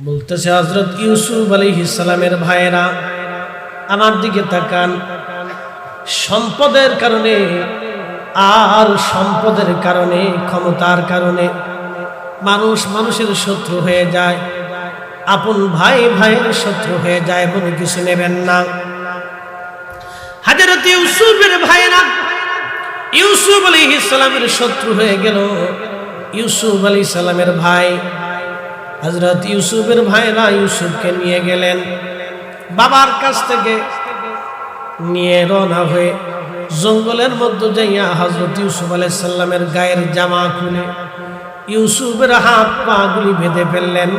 বলতেছে হযরত ইউসুফ আলাইহিস সালামের ভাইয়েরা আমার দিকে তাকান। সম্পদের কারণে আর সম্পদের কারণে ক্ষমতার কারণে মানুষ মানুষের শত্রু হয়ে যায়, আপন ভাই ভাইয়ের শত্রু হয়ে যায় বলে কিছু নেবেন না। হযরত ইউসুফের ভাইয়েরা ইউসুফ আলাইহিস সালামের শত্রু হয়ে গেল। ইউসুফ আলাইহিস সালামের ভাই হযরত ইউসুফের ভাইরা ইউসুফকে নিয়ে গেলেন, বাবার কাছ থেকে নিয়ে রওনা হয়ে জঙ্গলের মধ্যে যাইয়া হযরত ইউসুফ আলাইহিস সালামের গায়ের জামা খুলে ইউসুফের হাত পা গুলি বেঁধে ফেললেন।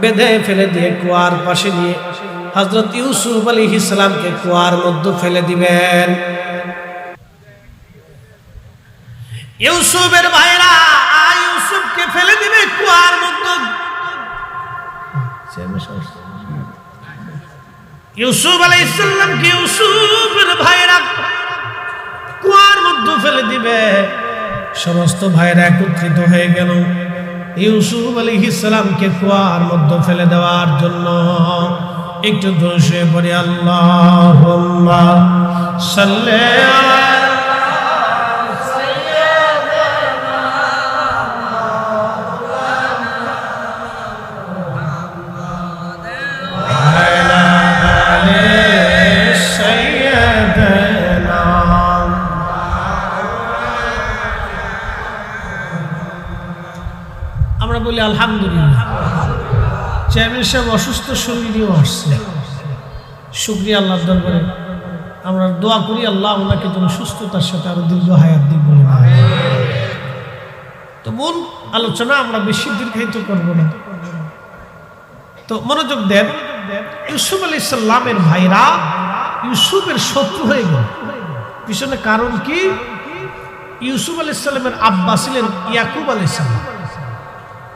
বেঁধে ফেলে দিয়ে কুয়ার পাশে নিয়ে হযরত ইউসুফ আলাইহিস সালামকে কুয়ার মধ্যে ফেলে দিবেন। ইউসুফের ভাইরা ইউসুফকে ফেলে দিবে কুয়ার মধ্যে। ইউসুফ আলাইহিস সালামকে ইউসুফের ভাইরা কুয়ার মধ্যে ফেলে দিবে। সমস্ত ভাইরা একত্রিত হয়ে গেল ইউসুফ আলাইহিস সালামকে কুয়ার মধ্যে ফেলে দেওয়ার জন্য। একটু দোষে পড়ে আল্লাহুম্মা সাল্লি আলা বলি আলহামদুলিল্লাহ। চেয়ারম্যান সাহেব অসুস্থ শরীরেও আসছে, শুকরিয়া আল্লাহর দরবারে। আমরা দোয়া করি আল্লাহ ওনাকে যেন সুস্থতার সাথে আরো দীর্ঘ হায়াত দিন বলে। তো মূল আলোচনা আমরা বেশি দীর্ঘায়িত করব না, তো মনোযোগ দেন। ইউসুফ আলাইহিস সালামের ভাইরা ইউসুফের শত্রু হয়ে গেল। পিছনে কারণ কি? ইউসুফ আলাইহিস সালামের আব্বা ছিলেন ইয়াকুব আলাইহিস সালাম,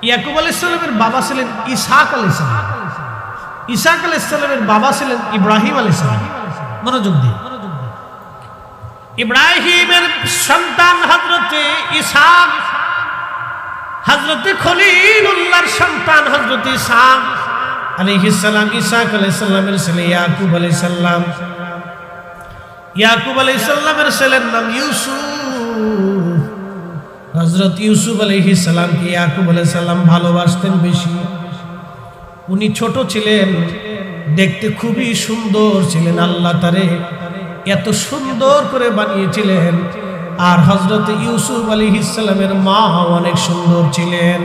ইয়াকুব আলাইহিস সালামের বাবা ছিলেন ইসহাক আলাইহিস সালাম, ইসহাক আলাইহিস সালামের বাবা ছিলেন ইব্রাহিম আলাইহিস সালাম। মনোযোগ দিন। ইব্রাহিমের সন্তান হযরতে ইসহাক, হযরতে খলিলুল্লাহর সন্তান হযরতে ইসহাক আলাইহিস সালাম, ইসহাক আলাইহিস সালামের ছেলে ইয়াকুব আলাইহিস সালাম। ইয়াকুব আলাইহিস সালামের ছেলের নাম ইউসুফ। হযরত ইউসুফ আলাইহিস সালামকে ইয়াকুব আলাইহিস সালাম ভালোবাসতেন বেশি। উনি ছোট ছিলেন, দেখতে খুবই সুন্দর ছিলেন, আল্লাহ তারে এত সুন্দর করে বানিয়েছিলেন। আর হযরত ইউসুফ আলাইহিস সালামের মা অনেক সুন্দর ছিলেন,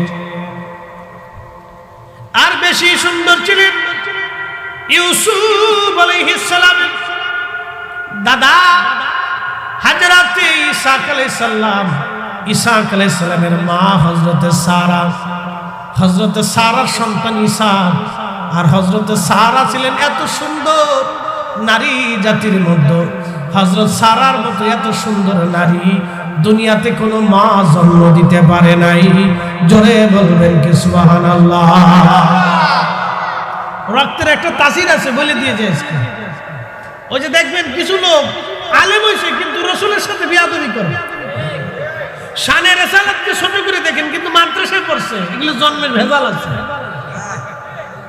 আর বেশি সুন্দর ছিলেন ইউসুফ আলাইহিস সালামের দাদা হযরত ইসহাক আলাইহিস সালাম। ইসহাক আলাইহিস সালামের মা হযরতে সারা, হযরতে সারার সন্তান ইসহাক। আর হযরতে সারা ছিলেন এত সুন্দর নারী জাতির মধ্যে, হযরত সারার মতো এত সুন্দর নারী দুনিয়াতে কোনো মা জন্ম দিতে পারে নাই। জোরে বলবেন কি সুবহানাল্লাহ। রক্তের একটা তাসির আছে, বলে দিয়েছে আজকে। ওই যে দেখবেন কিছু লোক আলেম হইছে কিন্তু রাসূলের সাথে বিয়াদবি করে, শানে রিসালাতকে ছোট করে দেখেন কিন্তু মাদ্রাসায় পড়ছে। এগুলো জন্মের ভেজাল আছে,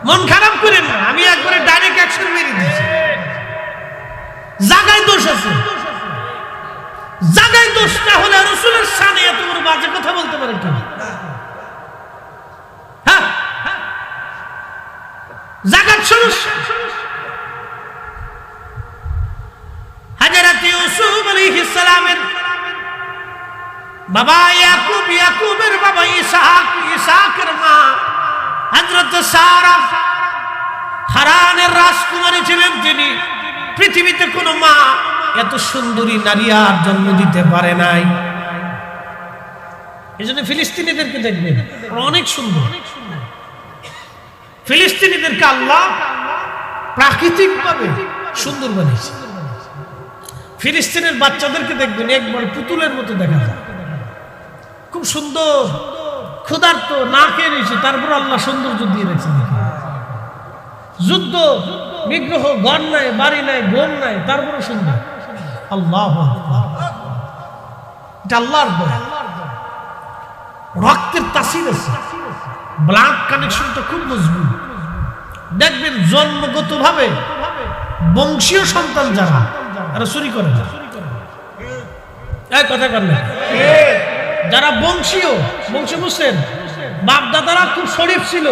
মন খারাপ করেন না। আমি একবারে ডাইরেক্ট অ্যাকশন মেরে দিয়েছি। জায়গায় দোষ আছে, জায়গায় দোষ না হলে রাসূলের শানে এত বড় বাজে কথা বলতে পারেন কেন? হ্যাঁ, জায়গার সমস্যা। হযরত ইউসুফ আলাইহিস সালামের বাবা ইয়াকুব, ইয়াকুবের বাবা ইসহাক, ইসহাকের মা হযরত সারা হারানের রাজকুমারী ছিলেন তিনি। পৃথিবীতে কোনো মা এত সুন্দরী নারী আর জন্ম দিতে পারে নাই। এজন্য ফিলিস্তিনিদেরকে দেখবেন অনেক সুন্দর। ফিলিস্তিনিদেরকে আল্লাহ প্রাকৃতিকভাবে সুন্দর বানিয়েছে। ফিলিস্তিনের বাচ্চাদেরকে দেখবেন একবার পুতুলের মতো দেখা যায়, খুব সুন্দর, ক্ষুধার্ত, না খেয়ে রয়েছে, তারপর আল্লাহ সৌন্দর্য দিয়ে রেখেছেন। যুদ্ধ বিগ্রহ, ঘর নাই, বাড়ি নাই, ঘুম নাই, তারপরে সুন্দর। আল্লাহু আকবার, এটা আল্লাহর দয়া। রক্তের তাসির আছে, ব্লাড কানেকশনটা খুব মজবুত। দেখবেন জন্মগতভাবে বংশীয় সন্তান যারা চুরি করে না, কথা বললেন, যারা বংশীয় বুঝছেন, বাপ দাদারা খুব শরীফ ছিল,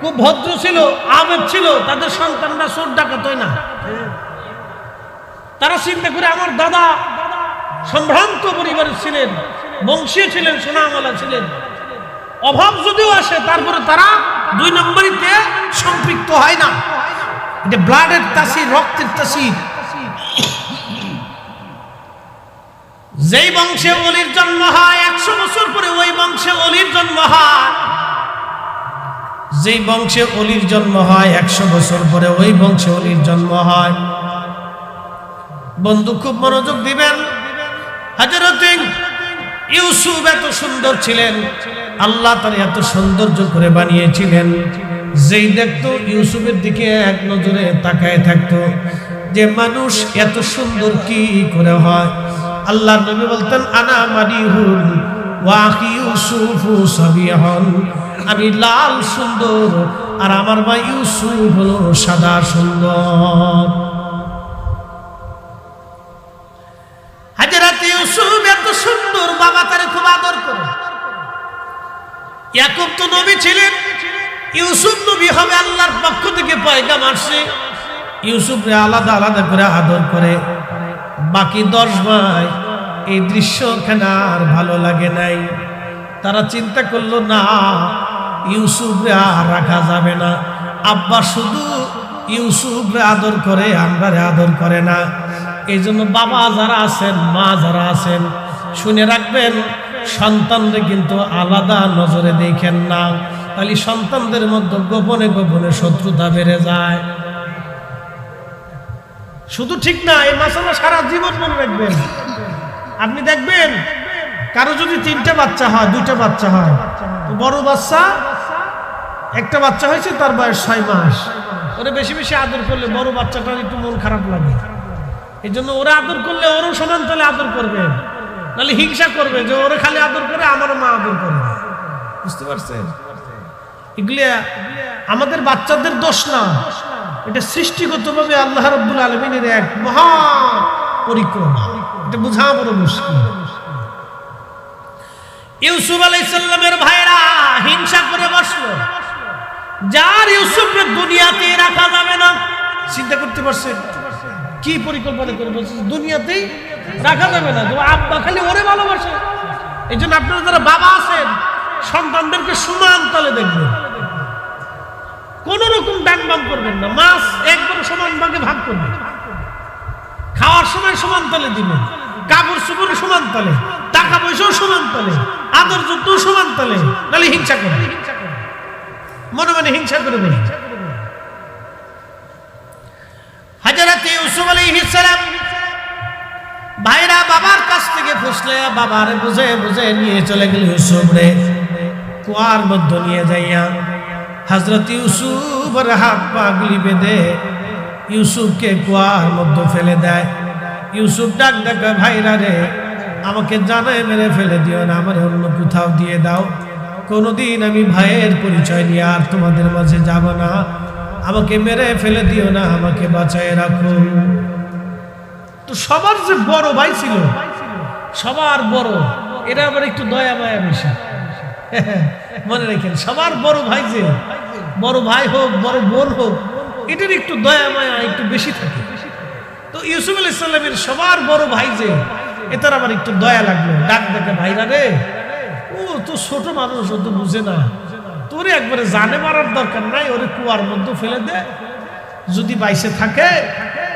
খুব ভদ্র ছিল, আবেগ ছিল, তাদের সন্তানরা চোর ডাকাত হয় না। তারা চিন্তা করে আমার দাদা সম্ভ্রান্ত পরিবারের ছিলেন, বংশীয় ছিলেন, সোনামালা ছিলেন, অভাব যদিও আসে তারপরে তারা 2 নম্বরীতে সম্পৃক্ত হয় না। এটা ব্লাডের তাসির, রক্তের তাসির। যেই বংশে ওলির জন্ম হয় 100 বছর পরে ওই বংশে ওলির জন্ম হয়। যেই বংশে ওলির জন্ম হয় 100 বছর পরে ওই বংশে ওলির জন্ম হয়। বন্ধু খুব মনোযোগ দিবেন। হযরত ইউসুফ এত সুন্দর ছিলেন, আল্লাহ তার এত সৌন্দর্য করে বানিয়েছিলেন, যেই দেখতো ইউসুফের দিকে এক নজরে তাকায় থাকতো যে মানুষ এত সুন্দর কি করে হয়। আল্লাহর নবী বলতেন আনা মাদিহুল ওয়া আখি ইউসুফু সাবিহুন, আমি লাল সুন্দর আর আমার ভাই ইউসুফ হলো সাদা সুন্দর। হযরত ইউসুফ এত সুন্দর, বাবা তারে খুব আদর করে। ইয়াকুব তো নবী ছিলেন, ইউসুফ নবী হবে, আল্লাহর পক্ষ থেকে পয়গাম আসছে। ইউসুফকে আলাদা আলাদা করে আদর করে। বাকি 10 ভাই এই দৃশ্যখানা আর ভালো লাগে নাই। তারা চিন্তা করলো না, ইউসুফকে আর রাখা যাবে না। আব্বা শুধু ইউসুফকে আদর করে, আমরা আদর করে না। এই জন্য বাবা যারা আছেন, মা যারা আছেন, শুনে রাখবেন, সন্তানদের কিন্তু আলাদা নজরে দেখেন না, তাহলে সন্তানদের মধ্যে গোপনে গোপনে শত্রুতা বেড়ে যায়। শুধু ঠিক না, এই মাসালা সারা জীবন মনে রাখবেন। আপনি দেখবেন কারো যদি 3টা বাচ্চা হয়, 2টা বাচ্চা হয়, তো বড় বাচ্চা, একটা বাচ্চা হয়েছে তার বয়স 6 মাস, ওরে বেশি বেশি আদর করলে বড় বাচ্চাটার একটু মন খারাপ লাগে। এই জন্য ওরা আদর করলে ওরও সমান তালে আদর করবে, নাহলে হিংসা করবে যে ওরে খালি আদর করে আমার মা আদর করে। বুঝতে পারছেন? এগুলি আমাদের বাচ্চাদের দোষ না, এটা সৃষ্টিগতভাবে আল্লাহ রাব্বুল আলামিনের এক মহা পরিক্রমা। এটা বোঝা বড় মুশকিল। ইউসুফ আলাইহিস সালামের ভাইরা হিংসা করে বসলো, যার ইউসুফকে দুনিয়াতে রাখা যাবে না। চিন্তা করতে পারছেন কি পরিকল্পনা করে বলছে? দুনিয়াতেই রাখা যাবে না, তো আব্বা খালি ওরে ভালোবাসে। এই জন্য আপনারা যারা বাবা আছেন, সন্তানদেরকে সমান তালে দেখবেন, কোন রকম ডান বাম করবেন না। মাছ একবার সমান ভাগে ভাগ করবেন, খাওয়ার সময় সমান তালে দিবেন, কাপড় চোপড় সমান তালে, টাকা পয়সাও সমান তালে, আদর যত্ন সমান তালে, নাহলে হিংসা করে, মনে মনে হিংসা করে বলি। হযরত ইউসুফ আলাইহিস সালাম ভাইরা বাবার কাছ থেকে ফুসলে বাবার বুঝে বুঝে নিয়ে চলে গেল ইউসুফ রে কুয়ার মধ্যে নিয়ে যাইয়া। হযরত ইউসুফের হাত পা গুলি বেঁধে ইউসুফকে কুয়ার মধ্যে ফেলে দেয়। ইউসুফ ডাক ডাকে, ভাইরা রে আমাকে জানায় মেরে ফেলে দিও না, আমার অন্য কোথাও দিয়ে দাও। কোনোদিন আমি ভাইয়ের পরিচয় নিয়ে আর তোমাদের মাঝে যাব না, আমাকে মেরে ফেলে দিও না, আমাকে বাঁচায় রাখো। তো সবার যে বড় ভাই ছিল, সবার বড়, এরা আবার একটু দয়া মায়া বেশি। মনে রাখেন, সবার বড় ভাই, যে বড় ভাই হোক বড় বোন হোক, এটার একটু দয়া মায়া একটু বেশি থাকে। তো ইউসুফ আলাইহিস সালামের সবার বড় ভাই যে, এটার আবার একটু দয়া লাগলো। ডাক দেখে, ভাইরা রে ও তো ছোট মানুষ, ও তো বুঝে না, তোরে একবারে জানে মারার দরকার নাই, ওরে কুয়ার মধ্যে ফেলে দে। যদি বাইসে থাকে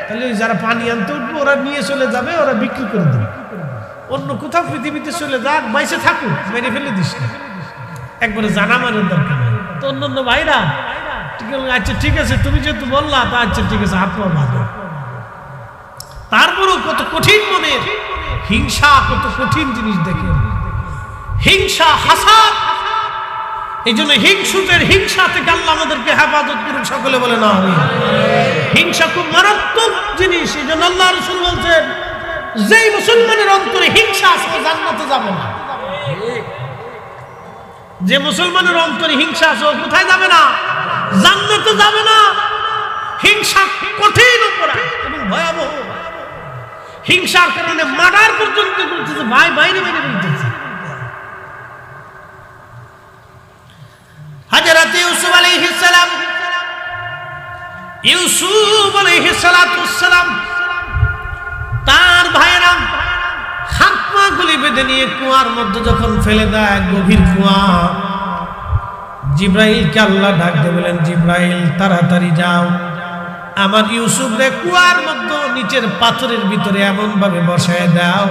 তাহলে যারা পানি আনতে উঠবে ওরা নিয়ে চলে যাবে, ওরা বিক্রি করে দেবে, অন্য কোথাও পৃথিবীতে চলে যাক, বাইসে থাকুক, মেরে ফেলে দিস না, একবারে জানা মানের দরকার নেই। তো অন্য ভাইরা আচ্ছা ঠিক আছে, তুমি যেহেতু বললা, তা আচ্ছা ঠিক আছে, হাত পা বাঁধো। তারপরেও কত কঠিন মনের হিংসা, কত কঠিন জিনিস দেখে, হিংসা, হাসাদ। এই জন্য হিংসুকের হিংসা থেকে আল্লাহ আমাদেরকে হেফাজত করুন, সকলে বলে না আমি। হিংসা খুব মারাত্মক জিনিস। এই জন্য আল্লাহ রাসূল বলছেন, যেই মুসলমানের অন্তরে হিংসা আছে জান্নাতে যাবে না। যে মুসলমানের অন্তরে হিংসা আছে ও কোথায় যাবে না? জান্নাতে যাবে না। হিংসা কঠিন অপরাধ এবং ভয়াবহ। হিংসার কারণে মার্ডার পর্যন্ত করতেছে, ভাই বাইরে বাইরে বলতেছে। হযরত ইউসুফ আলাইহিস সালাম তার ভাইয়েরা হাত পা গুলি বেঁধে নিয়ে কুয়ার মধ্যে যখন ফেলে দেয়, গভীর কুয়া, জিব্রাইলকে আল্লাহ ডাক দিয়ে বলেন, জিব্রাইল তাড়াতাড়ি যাও, আমার ইউসুফরে কুয়ার মধ্যে নিচের পাথরের ভিতরে এমন ভাবে বসায় দাও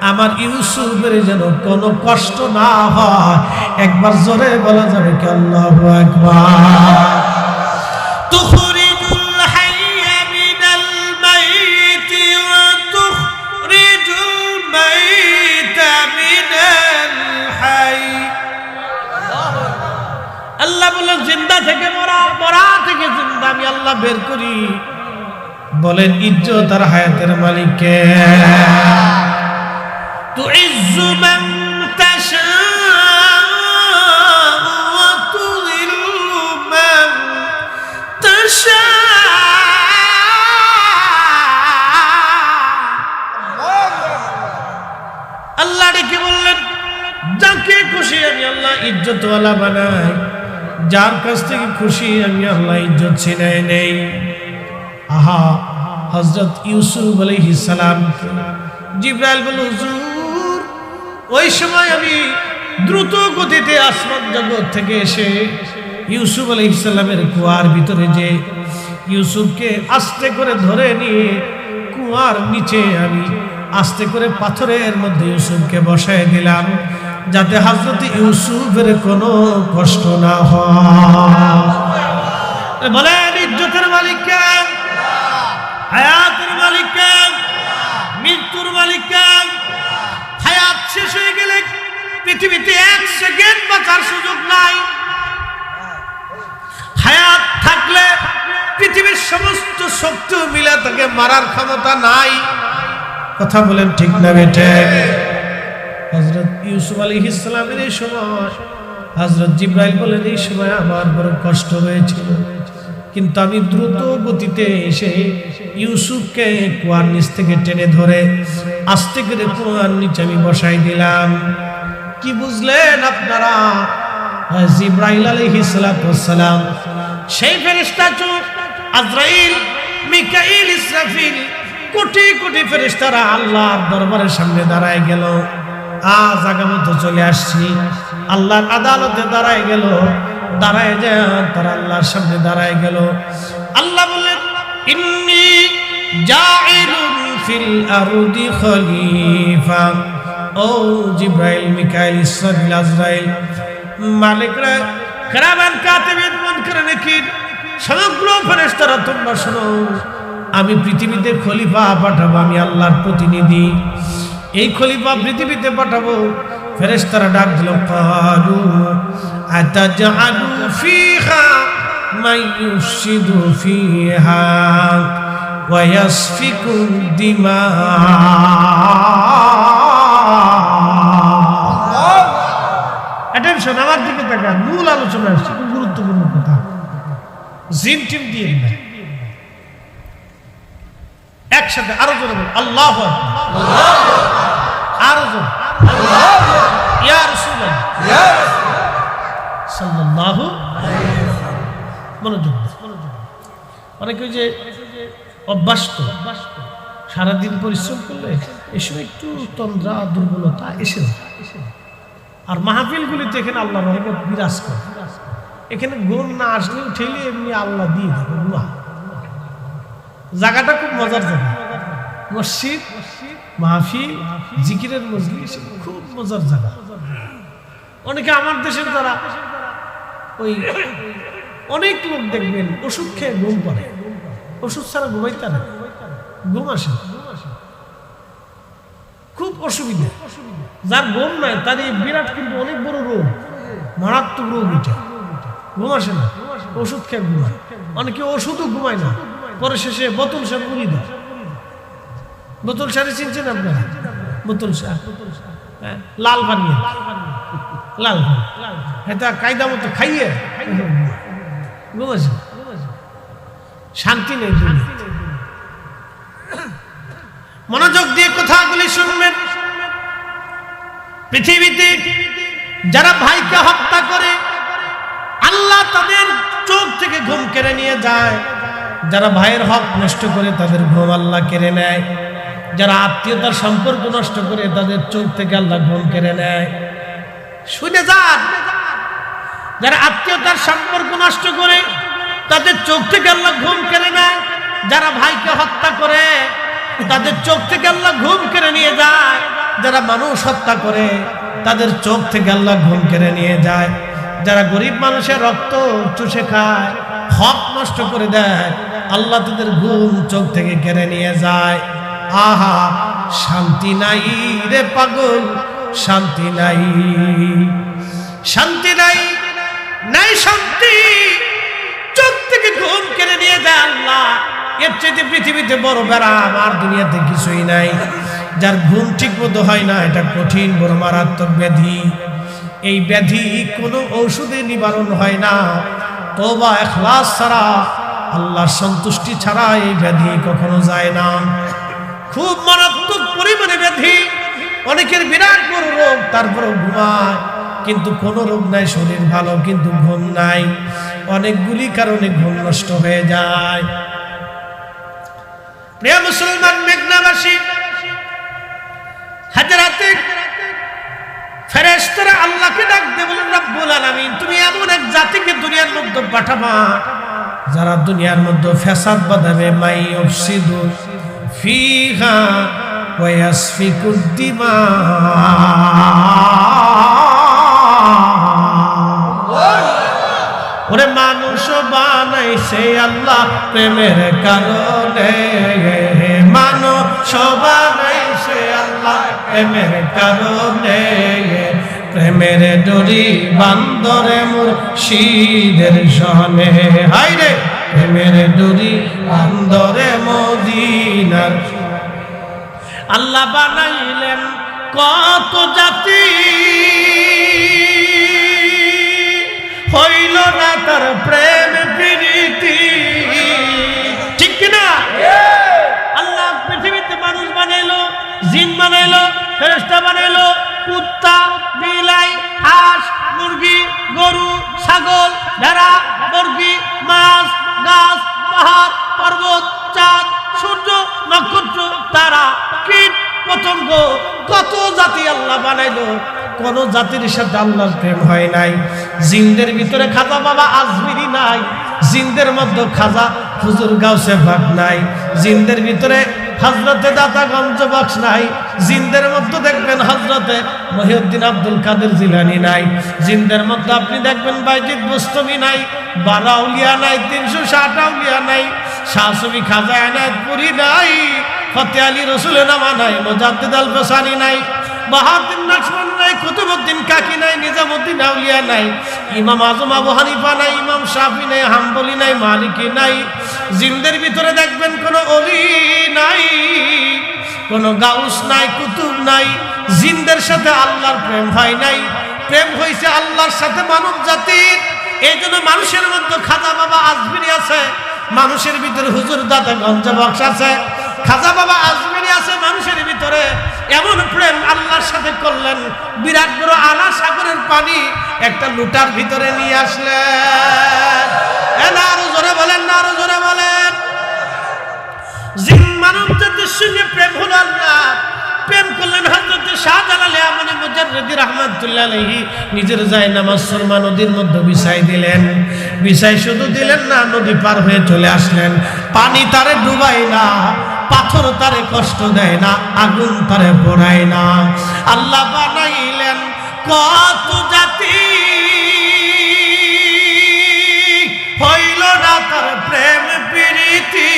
আমার ইউসুফের যেন কোনো কষ্ট না হয়। একবার জোরে বলা যাবে কি আল্লাহু আকবার। তুখরিজুল হাইয়া মিনাল মাইতি ওয়া তুখরিজুল মাইতা মিনাল হাই। আল্লাহ বলেন জিন্দা থেকে মরা, মরা থেকে জিন্দা আমি আল্লাহ বের করি। বলেন ইজ্জত আর হায়াতের মালিক কে? তুইজ্জু মান তাশা ওয়া তুযিল্লু মান তাশা। আল্লাহ ডেকে বললেন, যাকে খুশি আমি আল্লাহ ইজ্জতওয়ালা বানাই, যার কাছ থেকে খুশি আমি আল্লাহ ইজ্জত ছিনাই নেই। আহা, হযরত ইউসুফ আলাইহিস সালাম জিবরাইল বলল, হুজুর ওই সময় আমি দ্রুত গতিতে আসমান জগৎ থেকে এসে ইউসুফ আলাইহিস সালামের কুয়ার ভিতরে যে ইউসুফকে আস্তে করে ধরে নিয়ে কুয়ার নিচে আমি আস্তে করে পাথরের মধ্যে ইউসুফকে বসায় দিলাম, যাতে হযরত ইউসুফের কোনো কষ্ট না হয়। বলেন ইজ্জতের মালিক কে? হায়াতের মালিক কে? মৃত্যুর মালিক কে? হায়াত শেষ হয়ে গেলে পৃথিবীতে 1 সেকেন্ড বাঁচার সুযোগ নাই। হায়াত থাকলে পৃথিবীর সমস্ত শক্তি মিলে তাকে মারার ক্ষমতা নাই। কথা বলেন ঠিক না বেটে? হযরত ইউসুফ আলাইহিস সালামের এই সময় হযরত জিবরাইল বলেন, এই সময় আমার বড় কষ্ট হয়েছিল, কিন্তু আমি দ্রুত গতিতে এসে ইউসুফকে কুয়ার নিচ থেকে টেনে ধরে আস্তে করে কুয়ার নিচে আমি বসাই দিলাম। কি বুঝলেন আপনারা? জিবরাইল আলাইহিস সালাম সেই ফেরেশতা চোখ আজরাইল, মিকাইল, ইসরাফিল, কোটি কোটি ফেরেশতারা আল্লাহর দরবারের সামনে দাঁড়ায় গেল। আজ আগামত চলে আসছি, আল্লাহর আদালতে দাঁড়ায় গেল। দাঁড়ায় যায় তারা আল্লাহর সামনে দাঁড়ায় গেল। আল্লাহ বললেন, ইন্নী জাইলুন ফিল আরদি খলিফা। ও জিবরাইল, মিকাইল, ইসরাফিল, আজরাইল, মালিকরা, কিরামান কাতিবিন, মুনকার নাকির, সমগ্র ফেরেশতারা তোমরা শোনো, আমি পৃথিবীতে খলিফা পাঠাবো, আমি আল্লাহর প্রতিনিধি। এই খলিফা পৃথিবীতে পাঠাবো। ফেরেশতারা ডাক দিল, ক্বালু আতাজআলু ফীহা মান ইউফসিদু ফীহা ওয়া ইয়াসফিকু দিমা। অ্যাটেনশন, আমার দিকে তাকান, মূল আলোচনা আসছে, খুব গুরুত্বপূর্ণ কথা। জিম টিম দিয়ে না, একসাথে আরো জোরে বল, আল্লাহু আকবার, আরো জোরে, ইয়া রাসূলুল্লাহ, সাল্লাল্লাহু আলাইহি ওয়াসাল্লাম। মনোযোগ। অনেকে যে অভ্যাস তো সারাদিন পরিশ্রম করলে এসব একটু তন্দ্রা দুর্বলতা এসে যায়। আর মাহফিলগুলিতে এখানে আল্লাহ রহমত বিরাজ করে। এখানে গুণ না আসলেও ঠেলে এমনি আল্লাহ দিয়ে দেবে। জায়গাটা খুব মজার জায়গা, মসজিদ, মাহফিল, জিকিরের মজলিস, খুব মজার জায়গা। অনেকে আমার দেশের যারা ওই অনেক লোক দেখবেন ওষুধ খেয়ে ঘুম পড়ে, ওষুধ ছাড়া ঘুমাইতে না, ঘুম আসে, খুব অসুবিধা। যার ঘুম নাই তার এই বিরাট কিন্তু অনেক বড় রোগ, মারাত্মক রোগ এটা, ঘুম আসে না, ওষুধ খেয়ে ঘুমায়। অনেকে ওষুধও ঘুমায় না, পরে শেষে বোতল সার মুড়ি দেয়। বোতল সারে চিনছেন আপনারা? বোতল সার, লাল পানি, লাল পানি। এটা কায়দা মতো খাইয়ে ঘুমাইছে, শান্তি নেই। মনোযোগ দিয়ে কথাগুলি শুনবেন। পৃথিবীতে যারা ভাইকে হত্যা করে আল্লাহ তাদের চোখ থেকে ঘুম কেড়ে নিয়ে যায়। যারা ভাইয়ের হক নষ্ট করে তাদের ঘুম আল্লাহ কেড়ে নেয়। যারা আত্মীয়তার সম্পর্ক নষ্ট করে তাদের চোখ থেকে আল্লাহ ঘুম কেড়ে নেয়। শুনে যান, যারা আত্মীয়তার সম্পর্ক নষ্ট করে তাদের চোখ থেকে আল্লাহ ঘুম কেড়ে নেয়। যারা ভাইকে হত্যা করে তাদের চোখ থেকে আল্লাহ ঘুম কেড়ে নিয়ে যায়। যারা মানুষ হত্যা করে তাদের চোখ থেকে আল্লাহ ঘুম কেড়ে নিয়ে যায়। যারা গরিব মানুষের রক্ত চুষে খায়, হক নষ্ট করে দেয়, আল্লাহ তাদের ঘুম চোখ থেকে কেড়ে নিয়ে যায়। আহা, শান্তি নাই রে পাগল, শান্তি নাই, শান্তি নাই, নাই শান্তি, চোখ থেকে ঘুম কেড়ে নিয়ে যায় আল্লাহ। এর চাইতে পৃথিবীতে বড় ব্যারাম আর দুনিয়াতে কিছুই নাই। যার ঘুম ঠিক মতো হয় না, এটা কঠিন বড় মারাত্মক ব্যাধি। এই ব্যাধি কোনো ঔষধে নিবারণ হয় না। তওবা ইখলাস ছাড়া, আল্লাহর সন্তুষ্টি ছাড়া এই ব্যাধি কখনো যায় না। খুব মারাত্মক পরিমাণে ব্যাধি। অনেকের বিরাট বড় রোগ, তারপরেও ঘুমায়, কিন্তু কোনো রোগ নাই, শরীর ভালো কিন্তু ঘুম নাই। অনেকগুলি কারণে ঘুম নষ্ট হয়ে যায়। প্রিয় মুসলমান, মেঘনাবাসী হাজরাতে ফেরেশতারা আল্লাহকে ডাক দিয়ে বলেন, রব্বুল আলামিন, তুমি এমন এক জাতিকে দুনিয়ার মধ্যে পাঠাবা যারা দুনিয়ার মধ্যে ফ্যাসাদ বাঁধাবে। মাই ইউফসিদু ফিহা ওয়া ইয়াসফিকুদ দিমা। ওরে মানুষ বানাইছে আল্লাহ প্রেমের কারণে, মানুষ বানাইছে আল্লাহ প্রেমের কারণে। প্রেমের ডোরি বান্দরে মুর্শিদের সনে, হায়রে প্রেমের ডোরি বান্দরে মদিনার। আল্লাহ বানাইলেন কত জাতি, হইল না তার প্রেম প্রীতি, ঠিক কিনা? আল্লাহ পৃথিবীতে মানুষ বানাইলো, জিন বানাইলো, ফেরেশতা বানাইলো, কুত্তা, বিলাই, হাঁস, মুরগি, গরু, ছাগল, ভেড়া, মুরগি, মাছ, গাছ, পাহাড়, পর্বত, চাঁদ, সূর্য, নক্ষত্র, তারা, কীট, পতঙ্গ, কত জাতি আল্লাহ বানাইলো। কোন জাতির সাথে আল্লাহর প্রেম হয় নাই। জিনদের ভিতরে খাজা বাবা আজমিরি নাই, জিনদের মধ্যে খাজা হুজুর গাউসে পাক নাই, জিনদের ভিতরে হযরতে দাতা গঞ্জ বক্স নাই, জিনদের মধ্যে দেখবেন হযরতে মহিউদ্দিন আব্দুল কাদের জিলানী নাই, জিনদের মধ্যে আপনি দেখবেন বাইজিদ বুস্তামি নাই, 12 আউলিয়া নাই, 360 আউলিয়া নাই, শাহ সুফি খাজা এনায়েতপুরি নাই, ফতে আলী রসুলের নামা নাই, মুজাদ্দিদ আল ফসানি নাই, বাহাউদ্দিন নাকশবন্দ নাই, কুতুবউদ্দিন কাকি নাই, নিজামউদ্দিন আউলিয়া নাই, ইমাম আজম আবু হানিফা নাই, ইমাম শাফি নাই, হাম্বলি নাই, মালিকি নাই। জিনদের ভিতরে দেখবেন কোনো অলি নাই, কোনো গাউস নাই, কুতুব নাই। জিনদের সাথে আল্লাহর প্রেম হয় নাই, প্রেম হয়েছে আল্লাহর সাথে মানব জাতির। এই জন্য মানুষের মধ্যে খাজা বাবা আজমিরি আছে, মানুষের ভিতরে হুজুর দাদা গঞ্জ বক্স আছে, খাজা বাবা আজমিরি আছে মানুষের ভিতরে। এমন প্রেম আল্লাহর সাথে করলেন, বিরাট বড় আলা সাগরের পানি একটা লুটার ভিতরে নিয়ে আসলেন। না আরো জোরে বলেন, না আরো জোরে বলেন। জিন মানব জাতির সঙ্গে প্রেম হলো আল্লাহ, প্রেম করলেন হযরত শাহজালাল ইয়ামানী মুজাররিদি রাহমাতুল্লাহ আলাইহি। নিজের জায়নামাজ সুরমা নদীর মধ্যে বিছাই দিলেন, বিছাই শুধু দিলেন না, নদী পার হয়ে চলে আসলেন। পানি তারে ডুবায় না, পাথর তারে কষ্ট দেয় না, আগুন তারে পোড়ায় না। আল্লাহ বানাইলেন কত জাতি, হইল না তার প্রেম প্রীতি।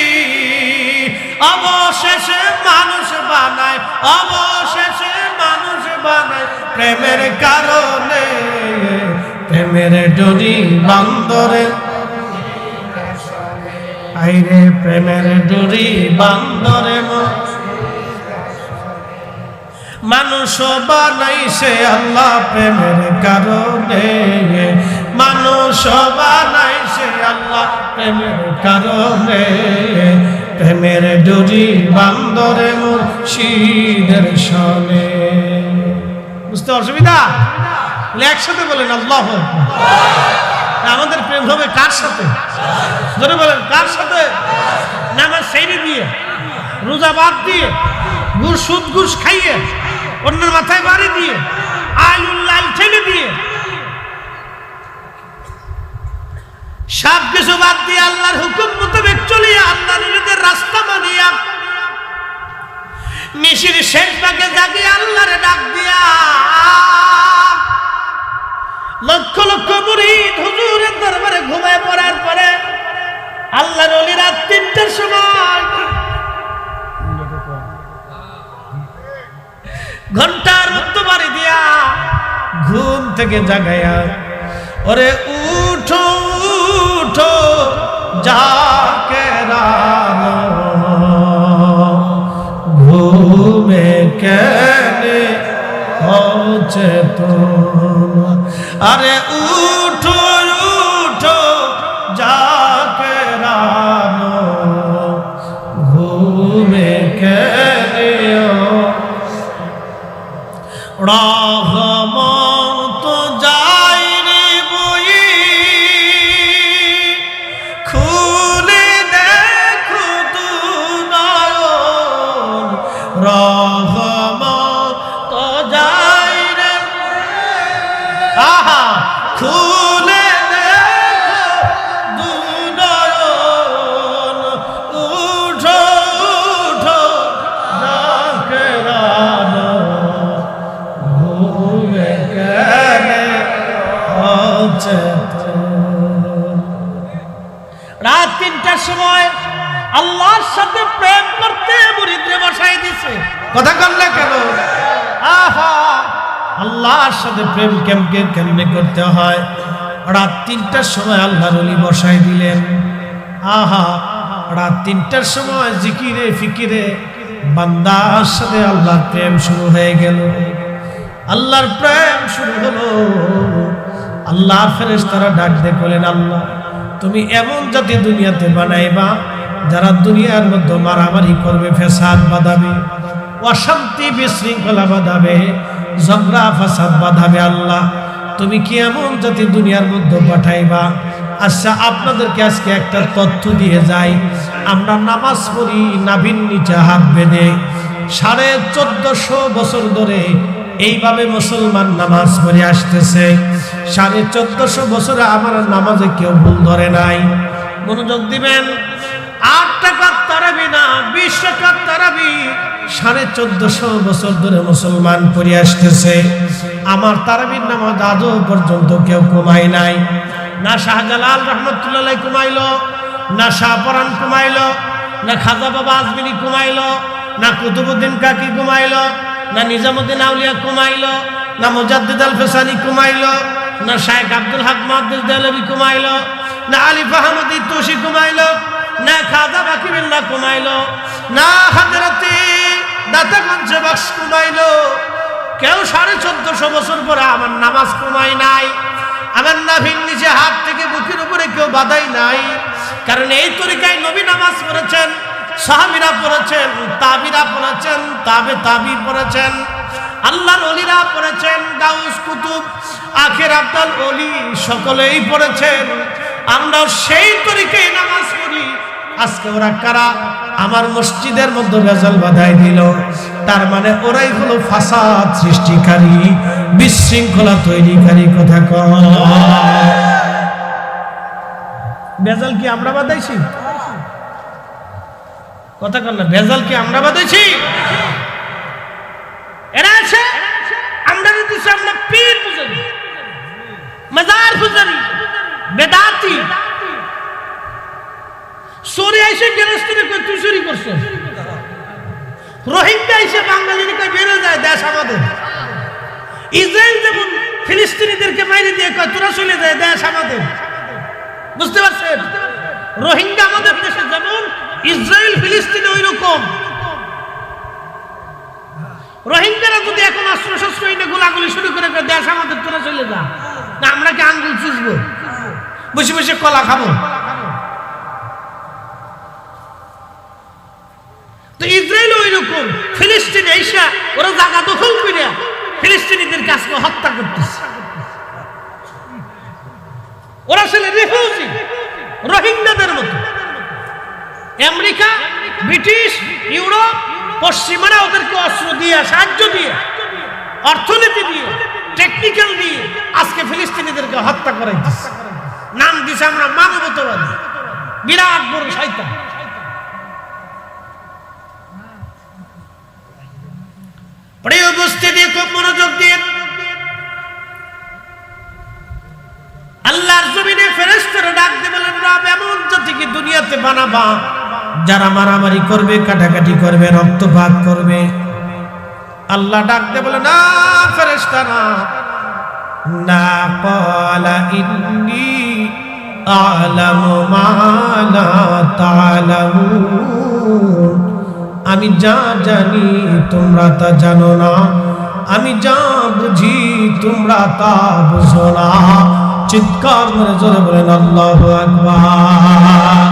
অবশেষে মানুষ বানায়, অবশেষে মানুষ বানায় প্রেমের কারণে। প্রেমের ডোরি বান্দরে, আইরে প্রেমের ডোরি বান্দরে। মানুষ বানাইছে আল্লাহ প্রেমের কারণে, মানুষ বানাইছে আল্লাহ প্রেমের কারণে, প্রেমের ডুরি বান্দরে মুর্শিদের শনে। বুঝতে অসুবিধা? একসাথে বলেন আল্লাহু আকবার। আমাদের প্রেম হবে কার সাথে? ধরে বলেন কার সাথে? নামাজ ছেড়ে দিয়ে, রোজা বাদ দিয়ে, সুদ ঘুষ খাইয়ে, অন্যের মাথায় বাড়ি দিয়ে, আইলুল্লাহ ছেড়ে দিয়ে, সব কিছু বাদ দিয়ে আল্লাহর হুকুম মোতাবেক চলিয়া, আল্লাহর নিজেদের রাস্তা মানিয়া, নিশির শেষ ভাগে জাগিয়ে আল্লাহর ডাক দিয়া, লক্ষ লক্ষ মুরিদ হুজুরের দরবারে ঘুমায় পড়ার পরে আল্লাহর ওলি রাত ৩টার সময় ঘন্টার মতো বাড়ি দিয়া ঘুম থেকে জাগায়া, ওরে উঠো উঠো জাকেরানো, ঘুমে কেনে হচ্ছে তো, আরে উঠো উঠো জাকেরানো, ঘুমে কেনে রহমত যাই রে বই, খুলে দেখো তু নয়ন, রহমত যাই রে, আহা খুলে দেখো দু নয়ন, উঠো উঠো জাকেরানো, ঘুমে কেনে হচ্ছে তো। রাত ৩টার সময় আল্লাহর সাথে প্রেম করতে মুরিদরে বসাই দিছে। কথা বললে কেন? আহা, আল্লাহর সাথে প্রেম কেমনে করতে হয় রাত ৩টার সময় আল্লাহর ওলি বসাই দিলেন। আহা, রাত ৩টার সময় জিকিরে ফিকিরে বান্দার সাথে আল্লাহর প্রেম শুরু হয়ে গেল। আল্লাহর প্রেম শুরু হলো। আল্লাহর ফেরেশতারা ডাক দিয়ে বলেন, আল্লাহ তুমি এমন জাতি দুনিয়াতে বানাইবা যারা দুনিয়ার মধ্যে মারামারি করবে, ফেসাদ বাঁধাবে, অশান্তি বিশৃঙ্খলা বাঁধাবে, ঝগড়া ফাসাদ বাঁধাবে। আল্লাহ তুমি কি এমন জাতি দুনিয়ার মধ্যে পাঠাইবা? আচ্ছা, আপনাদেরকে আজকে একটা তথ্য দিয়ে যাই। আমরা নামাজ পড়ি নাভির নিচে হাত বেঁধে, 1450 বছর ধরে এইভাবে মুসলমান নামাজ পড়ে আসতেছে। 1450 বছরে আমার নামাজে কেউ ভুল ধরে নাই। মনোযোগ দিবেন। 8 টাকার তারাবি না, 20 টাকার তারাবি 1450 বছর ধরে মুসলমান পড়ে আসতেছে। আমার তারাবির নামাজ আজও পর্যন্ত কেউ কমায় নাই। না শাহজালাল রহমতুল্লাহ কমাইলো, না শাহপরান কমাইলো, না খাজা বাবা আজমিরি কমাইলো, না কুতুবুদ্দিন কাকি কমাইলো, না নিজামুদ্দিন আউলিয়া কমাইলো, না মুজাদ্দিদ আল ফেসানি কমাইলো, না শায়েখ আব্দুল হক মুহাদ্দিস দেহলভী কমাইলো, না আলিফ আহমদ তুসি কমাইলো, না খাজা বাকিবিল্লাহ কমাইলো, না হযরতে দাতাগঞ্জ বক্স কমাইলো। কেউ 1450 বছর পরে আমার নামাজ কমাই নাই। আমার নাভির নিচে হাত থেকে বুকের উপরে কেউ বাধাই নাই। কারণ এই তরিকায় নবী নামাজ পড়েছেন, সাহাবীরা পড়েছেন, তাবিরা পড়েছেন, তাবি পড়েছেন, আল্লাহর ওলিরা পড়েছেন, গাউস কুতুব আখের আব্দাল ওলি সকলেই পড়েছেন। আমরা সেই তরিকায় নামাজ পড়ি। আজকে ওরা কারা? আমার মসজিদের মধ্যে ভেজাল বাঁধাই দিল। তার মানে ওরাই হলো ফাসাদ সৃষ্টিকারী, বিশৃঙ্খলা তৈরিকারী। কথা কয় ভেজাল কি আমরা বাঁধাইছি? কথা কন না, ভেজাল কি আমরা বাঁধাইছি? এরা আছে আমরা দিছি, আমরা পীর পূজারি, মাজার পূজারি, বেদাতি। চোরে আইসে গেরস্তিনে কই তুই চুরি করছ, রোহিঙ্গা আইসে বাঙালির কই বেড়ে যায় দেশ আমাদের। ইসরায়েল যেমন ফিলিস্তিনিদেরকে মাইরে দিয়ে কয় তোরা চলে যায় দেশ আমাদের। বুঝতে পারছেন? রোহিঙ্গা আমাদের দেশে যেমন, ইসরায়েল ফিলিস্তিনে ওই রকম। রোহিঙ্গারা যদি এখন অস্ত্র শস্ত্র এনে গোলাগুলি শুরু করে দেশ আমাদের তোরা চলে যা, না আমরা কি আঙ্গুল চুষবো, বসে বসে কলা খাবো? তো ইসরায়েল ওই রকম, ফিলিস্তিন এসা ওরা জায়গা দখল করে ফিলিস্তিনিদের কাছে হত্যা করতেছে। ওরা আসলে রিফিউজি, রোহিঙ্গাদের মতো। আমেরিকা, ব্রিটিশ, ইউরোপ, পশ্চিমারা ওদেরকে অস্ত্র দিয়ে, সাহায্য দিয়ে, অর্থনীতি দিয়ে, টেকনিক্যাল দিয়ে আজকে ফিলিস্তিনিদেরকে হত্যা করাইতেছে। নাম দিছে আমরা মানবতাবাদী, বিরাট বড় শয়তান। প্রিয় উপস্থিতি, খুব মনোযোগ দিয়ে আল্লাহর জমিনে ফেরেশতারা ডাক দিয়ে বলেন, রব এমন জাতিকে দুনিয়াতে বানাবা যারা মারামারি করবে, কাটাকাটি করবে, রক্তপাত করবে। আল্লাহ ডাক দিয়ে বলে, না ফেরেশতারা, না, ক্বালা ইন্নী আ'লামু মা লা তা'লামুন, আমি যা জানি তোমরা তা জানো না, আমি যা বুঝি তোমরা তা বুঝো না। চিৎকার করে জোরে বলেন আল্লাহু আকবার।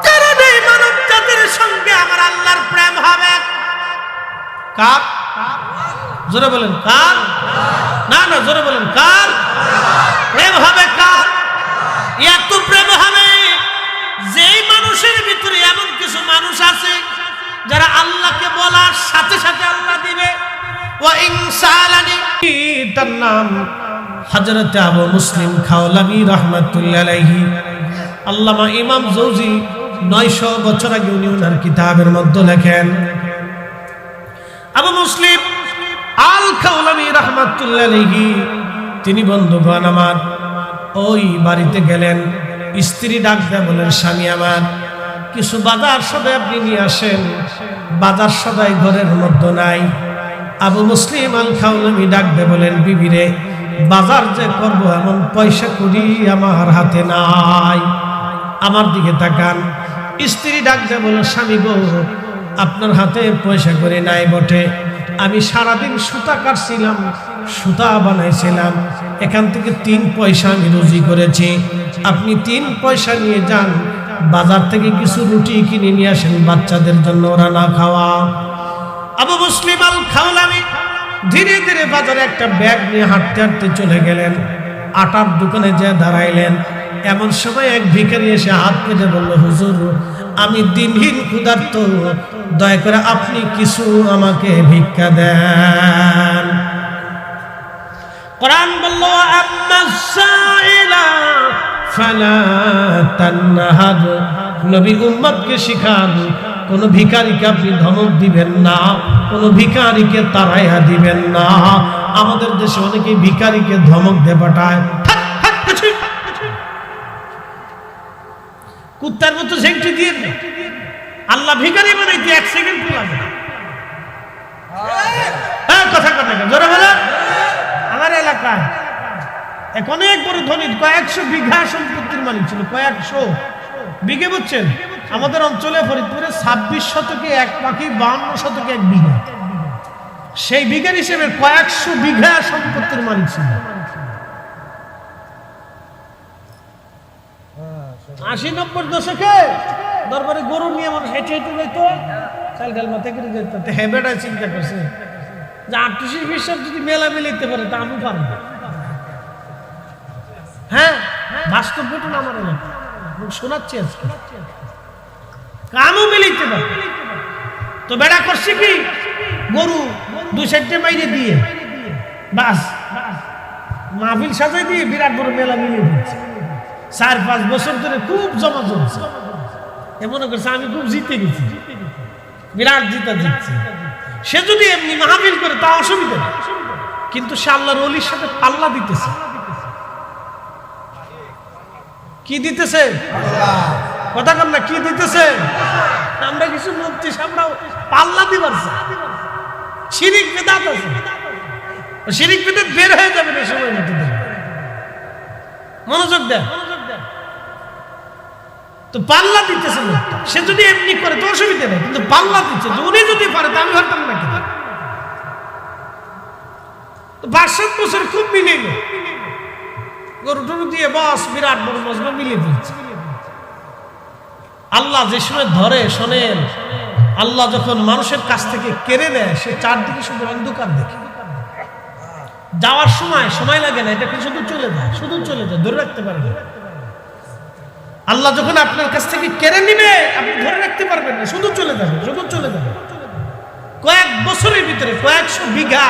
কারণ এই মানব জাতির সঙ্গে আমার আল্লাহর প্রেম হবে। কার? জোরে বলেন কার? না না, জোরে বলেন কার? প্রেম হবে কার? এত প্রেম হবে যেই মানুষের ভিতরে এমন কিছু মানুষ আছে যারা আল্লাহকে বলার সাথে সাথে আল্লাহ দিবে। ওয়া ইনসালানি, তার নাম হযরত আবু মুসলিম খাওলাবী রাহমাতুল্লাহ আলাইহি। আল্লামা ইমাম জৌজি 900 বছর আগে উনি ওনার কিতাবের মধ্যে লেখেন, আবু মুসলিম আল খাওলাবী রাহমাতুল্লাহ আলাইহি তিনি বন্ধুগণ আমার ওই বাড়িতে গেলেন। স্ত্রী ডাক দেয়া বলেন, স্বামী আমার কিছু বাজার সদাই আপনি নিয়ে আসেন, বাজার সদাই ঘরের মধ্যে নাই। আবু মুসলিম আল খাওলাবী ডাক দেয়া বলেন, বিবি রে, বাজার যে করবো এমন পয়সা করি আমার হাতে নাই। আমার দিকে তাকান। স্ত্রী ডাক দেয়া বলে, স্বামী গো, আপনার হাতে পয়সা করে নাই বটে, আমি সারাদিন সুতা কাটছিলাম, সুতা বানাইছিলাম, এখান থেকে 3 পয়সা আমি রুজি করেছি, আপনি 3 পয়সা নিয়ে যান, বাজার থেকে কিছু রুটি কিনে নিয়ে আসেন বাচ্চাদের জন্য, ওরা না খাওয়া। আবু মুসলিম আল খাওলাবী ধীরে ধীরে বাজারে একটা ব্যাগ নিয়ে হাঁটতে হাঁটতে চলে গেলেন। আটার দোকানে যেয়ে দাঁড়াইলেন। এমন সময় এক ভিখারি এসে হাত পেতে বলল, হুজুর আমি দিনহীন ক্ষুধার্ত, দয়া করে আপনি কিছু আমাকে ভিক্ষা দেন। কোরআন বলল, আম্মাস সাইলা ফালা তানহার, নবী উম্মতকে শিখান কোন ভিখারিকে আপনি ধমক দিবেন না, কোন ভিখারিকে তাড়াইয়া দিবেন না। আমাদের দেশে অনেকে ভিখারিকে ধমক দিয়ে পাঠায়, কুত্তার মতো ঝেংটি দিয়ে। আল্লাহ ভিখারি বানাইতে 1 সেকেন্ড লাগে না। হ্যাঁ, কথা কথা জোরে বলে। আমার এলাকায় এক অনেক বড় ধনী, কয়েকশো বিঘা সম্পত্তির মালিক ছিল, কয়েকশো বিঘে। বুঝছেন, আমাদের অঞ্চলে ফরিদপুরে 26 শতকে 1 পাখি, 52 শতকে 1 বিঘা। সেই বিঘার হিসেবে কয়েকশো বিঘা সম্পত্তির মালিক ছিল। 80-90 দশকে দরবারে গরু নিয়ে আমার হেঁটে হেঁটে যেত, চালগাল মাথায় করে যেত। হেবেটায় চিন্তা করছে যে 38 যদি মেলা মিলাইতে পারে তা আমি পারবো। হ্যাঁ, বাস্তব ঘটনা আমার এলাকা শোনাচ্ছি আজকে। কামও মিলাইতে পারে তো বেড়া করছে কি, গরু 2 সাইডে বাইরে দিয়ে বাস মাহফিল সাজাই দিয়ে বিরাট বড় মেলা মিলিয়ে দিচ্ছে। 4-5 বছর ধরে খুব জমা জমছে। মনে করছে আমি খুব জিতে গেছি, বিরাট জিতা জিতছি। সে যদি এমনি মাহফিল করে তা অসুবিধা নেই, কিন্তু সে আল্লাহর ওলির সাথে পাল্লা দিতেছে। কি দিতেছে? কথা কর না, কি দিতেছে? আমরা কিছু মুক্তি সামরাও পাল্লা দিবার শিরিক বিদআত আছে, শিরিক বিদআত বের হয়ে যাবে না সময় মতো। মনোযোগ দেয় তো পাল্লা দিতেছে লোকটা। সে যদি এমনি করে তো অসুবিধা নেই, কিন্তু পাল্লা দিচ্ছে। উনি যদি পারে তো আমি পারতাম না। তো 5-7 বছর খুব মিলে গেল, গরু টরু দিয়ে বাস বিরাট বড় মজমা মিলে দিচ্ছে। আল্লাহ যে সময় ধরে, শোনেন, আল্লাহ যখন মানুষের কাছ থেকে কেড়ে নেয়, সে চারদিকে শুধু অন্ধকার দেখে। যাওয়ার সময় লাগে না, এটা শুধু চলে যায়, শুধু চলে যায়, ধরে রাখতে পারবে না। আল্লাহ যখন আপনার কাছ থেকে কেড়ে নিবে, আপনি ধরে রাখতে পারবেন না, শুধু চলে যাবে, শুধু চলে যাবে। কয়েক বছরের ভিতরে কয়েকশো বিঘা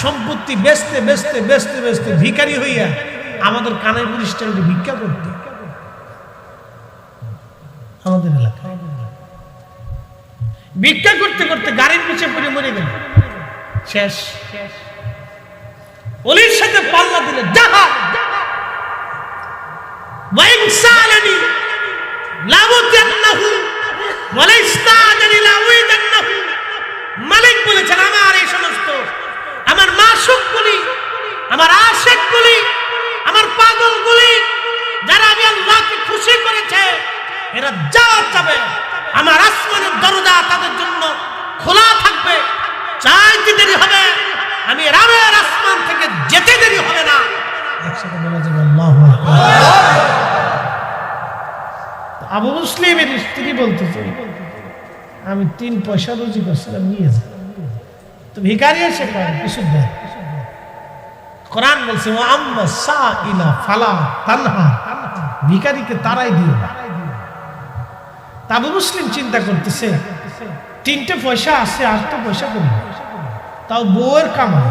সম্পত্তি বেচতে বেচতে বেচতে বেচতে ভিখারি হইয়া আমাদের কানাইপুর স্ট্যান্ডে ভিক্ষা করতে, আমাদের এলাকায় ভিক্ষা করতে করতে গাড়ির পিছে পড়ে মরে গেল, শেষ। ওলির সাথে পাল্লা দিলে জাহাজ ওয়াইনসালানি লাউজান্নাহু ওয়ালাইস্তাজানি লাউজান্নাহু। মালিক বলেছেন, আমার এই সমস্ত আমার মাশুকগুলি, আমার আশিকগুলি, আমার পাগলগুলি, যারা আমি আল্লাহকে খুশি করেছে, এরা জান্নাত যাবে। আমার আসমানের দরজা তাদের জন্য খোলা থাকবে, চাইতে দেরি হবে, আমি রাবের আসমান থেকে যেতে দেরি হবে না। একসাথে বলা যাবে আল্লাহু আকবার। আবু মুসলিমের স্ত্রী বলতেছে, আমি 3 পয়সা রুজি করছিলাম, নিয়ে যাই। তো ভিখারি এসে কয় কিছু দেয়। কোরআন বলছে, ওয়া আম্মা সাইলা ফালা তানহা, ভিখারিকে তারাই দিও। আবু মুসলিম চিন্তা করতেছে, 3টে পয়সা আছে, আর তো পয়সা করি, তাও বউয়ের কামাই,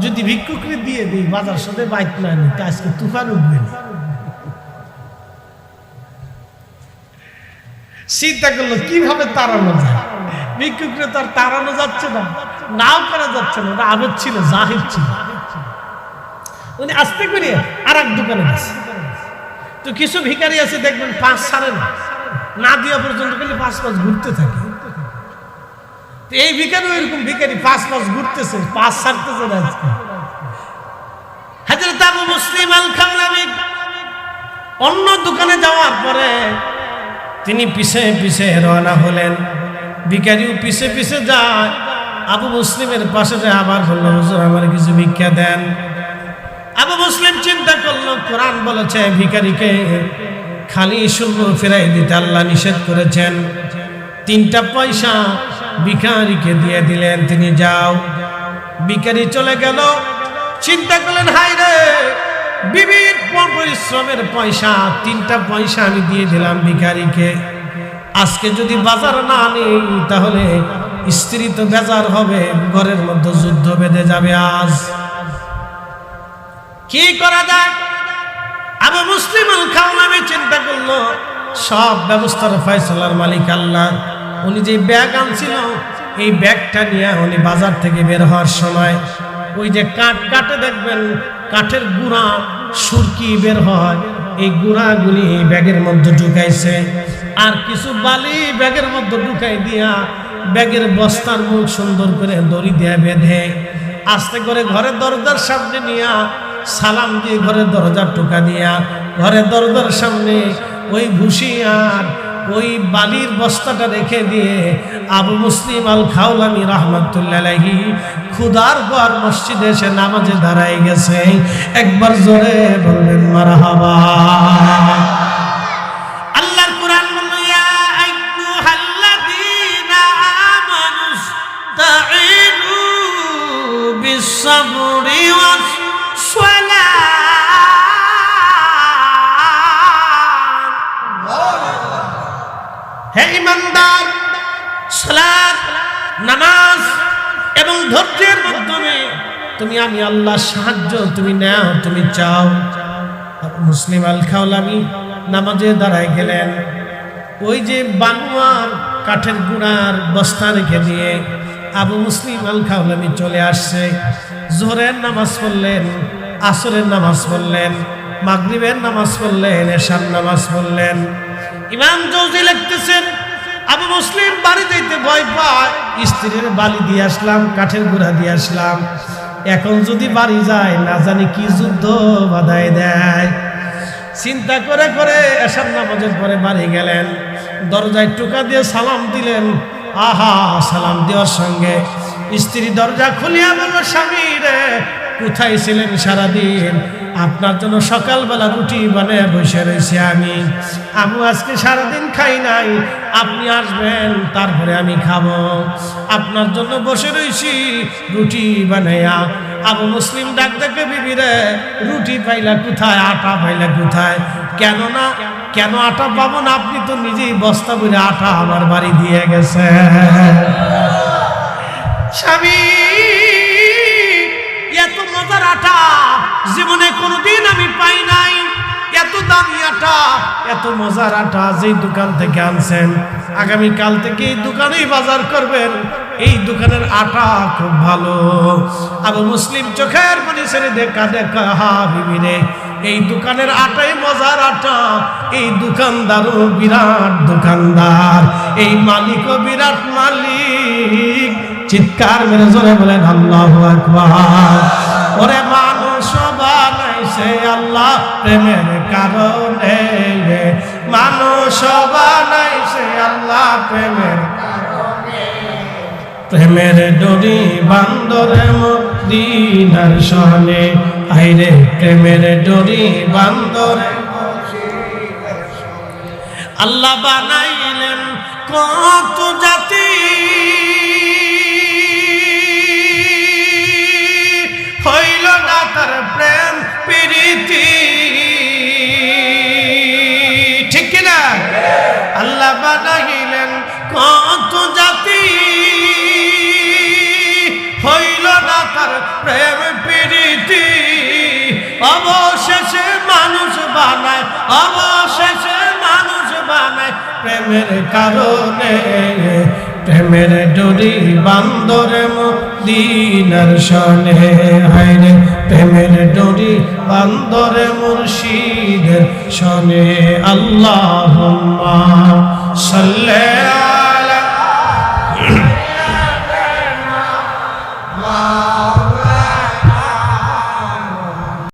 যদি ভিক্ষুকরে দিয়ে দিই বাজার সাথে বাইক না নি, আজকে তুফান উঠবে না। চিন্তা করলো কিভাবে তাড়ানো যায়। ভিক্ষুকরে তো আর তাড়ানো যাচ্ছে না, নাও করা যাচ্ছে না, ওটা আবেদ ছিল, জাহির ছিল। উনি আস্তে করে আর এক দোকানে গেছে। তো কিছু ভিখারি আছে দেখবেন 5 ছাড়ে না, না দিয়া পর্যন্ত খালি 5 ঘুরতে থাকে। এই ভিখারি ওইরকম ভিখারি 5 ঘুরতেছে, 5 ছাড়তেছে না। আজকে হযরত আবু মুসলিম আল খাওলাবি অন্য দোকানে যাওয়ার পরে তিনি পিছে পিছে রওনা হলেন। ভিখারিও পিছে পিছে যায়, আবু মুসলিমের পাশে যায়, আবার বলল, হুজুর আমার কিছু ভিক্ষা দেন। আবু মুসলিম চিন্তা করলো, কোরআন বলেছে ভিখারিকে খালি শূন্য ফেরাই দিতে আল্লাহ নিষেধ করেছেন। 3টা পয়সা ভিখারিকে দিয়ে দিলেন, তিনি যাও। ভিখারি চলে গেল। চিন্তা করলেন, হায় রে, বিবির পরিশ্রমের পয়সা, 3টা পয়সা আমি দিয়ে দিলাম ভিখারিকে। আজকে যদি বাজার না আনি তাহলে স্ত্রী তো বেজার হবে, ঘরের মধ্যে যুদ্ধ বেঁধে যাবে। আজ কি করা যায়? আবু মুসলিম আল খাওলাবি চিন্তা করলো, সব ব্যবস্থার ফয়সালার মালিক আল্লাহ। উনি যে ব্যাগ আনছিল, এই ব্যাগটা নিয়ে উনি বাজার থেকে বের হওয়ার সময় ওই যে কাটে দেখবেন, কাঠের গুঁড়া সুরকি বের হয়, এই গুঁড়াগুলি এই ব্যাগের মধ্যে ঢুকাইছে। আর কিছু বালি ব্যাগের মধ্যে ঢুকাই দিয়া ব্যাগের বস্তার মুখ সুন্দর করে দড়ি দিয়ে বেঁধে আস্তে করে ঘরের দরজার সামনে নিয়া সালাম দিয়ে ঘরের দরজার টোকা দিয়া ঘরের দরজার সামনে ওই ভুসি আর ওই বালির বস্তাটা রেখে দিয়ে আবু মুসলিম আল খাওলামি রাহমাতুল্লাহ আলাইহি খুদার ঘর মসজিদে এসে নামাজে দাঁড়ায় গেছে। একবার জোরে বলবেন মারহাবা। আল্লাহর কোরআন বলল, ইয়া আইয়ুহাল্লাযীনা আমানুস্তাঈনু বিস-সাবরি ওয়াস-সালাহ। হে ঈমানদার, সালাত, নামাজ এবং ধৈর্যের মাধ্যমে তুমি আমি আল্লাহর সাহায্য তুমি নাও, তুমি চাও। মুসলিম আল খাওলামি নামাজে দাঁড়ায় গেলেন। ওই যে বানুয়ার কাঠের গুঁড়ার বস্তা রেখে দিয়ে আবু মুসলিম আল খাওলামি চলে আসছে। জোহরের নামাজ পড়লেন, আসরের নামাজ পড়লেন, মাগরিবের নামাজ পড়লেন, এশার নামাজ পড়লেন। ইমাম জৌজি লিখতেছেন, আবু মুসলিম বাড়ি যাইতে ভয় পায়, স্ত্রীর বালি দিয়ে আসলাম, কাঠের গুঁড়া দিয়ে আসলাম, এখন যদি বাড়ি যায় না জানি কি যুদ্ধ বাধাই দেয়। চিন্তা করে করে এশার নামাজের পরে বাড়ি গেলেন। দরজায় টোকা দিয়ে সালাম দিলেন। আহা, সালাম দেওয়ার সঙ্গে স্ত্রী দরজা খুলিয়া বলল, স্বামী রে কোথায় ছিলেন সারাদিন? আপনার জন্য সকালবেলা রুটি বানিয়ে বসে রয়েছি আমি আজকে সারাদিন খাই নাই, আপনি আসবেন তারপরে আমি খাবো। আপনার জন্য বসে রয়েছি রুটি বানাইয়া। আবু মুসলিম ডাক দেখে, বিবি রে রুটি পাইলা কোথায়, আটা পাইলা কোথায়? কেন আটা পাবো না? আপনি তো নিজেই বস্তা ভরে আটা আমার বাড়ি দিয়ে গেছে। স্বামী, এত মজার আটা জীবনে কোনোদিন আমি পাই নাই। এত দামি আটা, এত মজার আটা যে দোকান থেকে আনছেন, আগামীকাল থেকে এই দোকানেই বাজার করবেন। এই দোকানের আটা খুব ভালো। আবু মুসলিম চোখের পানি ছেড়ে দেখা, হা বিবি রে, এই দোকানের আটাই মজার আটা। এই দোকানদারও বিরাট দোকানদার, এই মালিকও বিরাট মালিক। চিৎকার মেরে জোরে বলেন আল্লাহু আকবার। ওরে মানুষ বানাইছে আল্লাহ প্রেমের কারণে, মানুষ বানাইছে আল্লাহ প্রেমের কারণে। প্রেমের ডোরি বান্দরে মদিনার শহরে, আইরে প্রেমের ডোরি বান্দরে আল্লাহ বানাইলেন কত জাতি, হইল না তার প্রেম প্রীতি। ঠিক কিনা? আল্লাহ বানাইলেন কত জাতি, হইল না তার প্রেম প্রীতি। অবশেষে মানুষ বানায়, অবশেষে মানুষ বানায় প্রেমের কারণে। প্রেমের ডোরি বান্দরে মদিনার শনে, হায়রে প্রেমের ডোরি বান্দরে মুর্শিদের শনে। আল্লাহুম্মা সাল্লি আলা মাওলানা